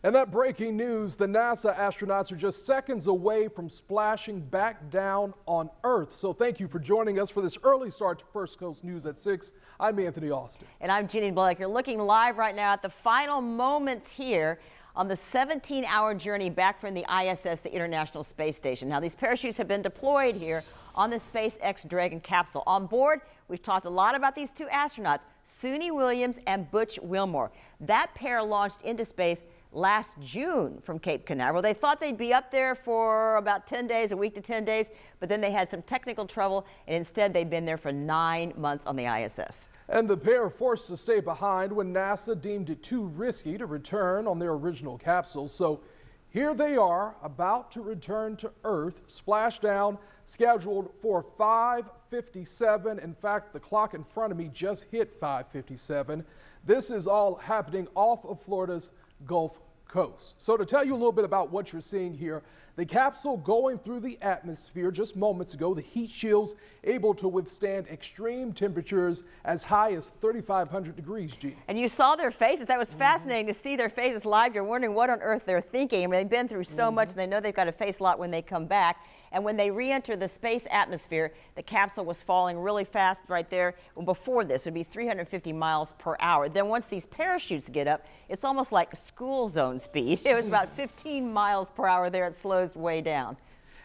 And that breaking news, the NASA astronauts are just seconds away from splashing back down on Earth. So thank you for joining us for this early start to First Coast News at 6. I'm Anthony Austin. And I'm Jeannie Blake. You're looking live right now at the final moments here on the 17-hour journey back from the ISS, the International Space Station. Now, these parachutes have been deployed here on the SpaceX Dragon capsule. On board, we've talked a lot about these two astronauts, Suni Williams and Butch Wilmore. That pair launched into space last June from Cape Canaveral. They thought they'd be up there for about 10 days, a week to 10 days, but then they had some technical trouble, and instead they've been there for 9 months on the ISS. And the pair forced to stay behind when NASA deemed it too risky to return on their original capsule. So here they are, about to return to Earth, splashdown scheduled for 5:57. In fact, the clock in front of me just hit 5:57. This is all happening off of Florida's Gulf Coast. So to tell you a little bit about what you're seeing here, the capsule going through the atmosphere just moments ago, the heat shields able to withstand extreme temperatures as high as 3,500 degrees, Jeannie. And you saw their faces. That was fascinating to see their faces live. You're wondering what on earth they're thinking. I mean, they've been through so much, and they know they've got to face a lot when they come back. And when they re-enter the space atmosphere, the capsule was falling really fast right there. Well, before this, it would be 350 miles per hour. Then once these parachutes get up, it's almost like school zone speed. It was about 15 miles per hour there. It slows way down.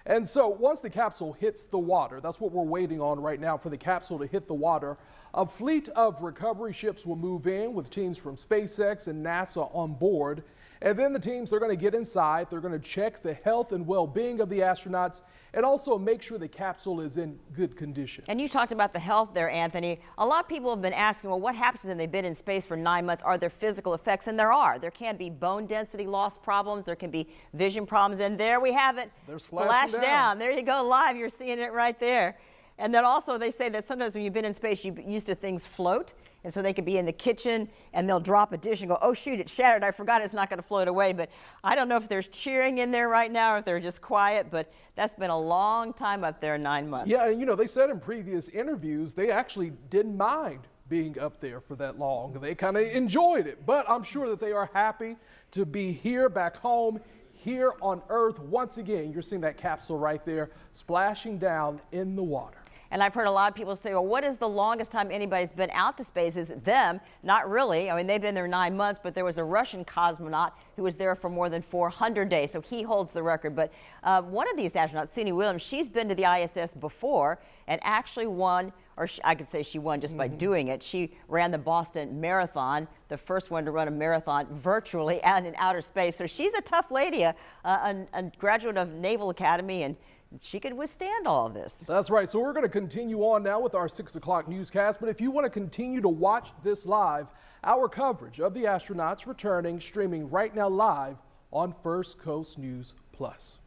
And so once the capsule hits the water, that's what we're waiting on right now, for the capsule to hit the water. A fleet of recovery ships will move in with teams from SpaceX and NASA on board. And then the teams are going to get inside. They're going to check the health and well-being of the astronauts and also make sure the capsule is in good condition. And you talked about the health there, Anthony. A lot of people have been asking, well, what happens when they've been in space for 9 months? Are there physical effects? And there are. There can be bone density loss problems. There can be vision problems. And there we have it. They're splashed down. There you go, live. You're seeing it right there. And then also they say that sometimes when you've been in space, you're used to things float. And so they could be in the kitchen and they'll drop a dish and go, oh shoot, it shattered. I forgot it's not going to float away. But I don't know if there's cheering in there right now or if they're just quiet, but that's been a long time up there, 9 months. Yeah, and you know, they said in previous interviews, they actually didn't mind being up there for that long. They kind of enjoyed it, but I'm sure that they are happy to be here back home, here on Earth. Once again, you're seeing that capsule right there splashing down in the water. And I've heard a lot of people say, well, what is the longest time anybody's been out to space? Is it them? Not really. I mean, they've been there 9 months, but there was a Russian cosmonaut who was there for more than 400 days, so he holds the record. But one of these astronauts, Suni Williams, she's been to the ISS before and actually won, or I could say she won just by doing it. She ran the Boston Marathon, the first one to run a marathon virtually and in outer space. So she's a tough lady, a graduate of Naval Academy, and she could withstand all of this. That's right. So we're going to continue on now with our 6 o'clock newscast. But if you want to continue to watch this live, our coverage of the astronauts returning streaming right now live on First Coast News Plus.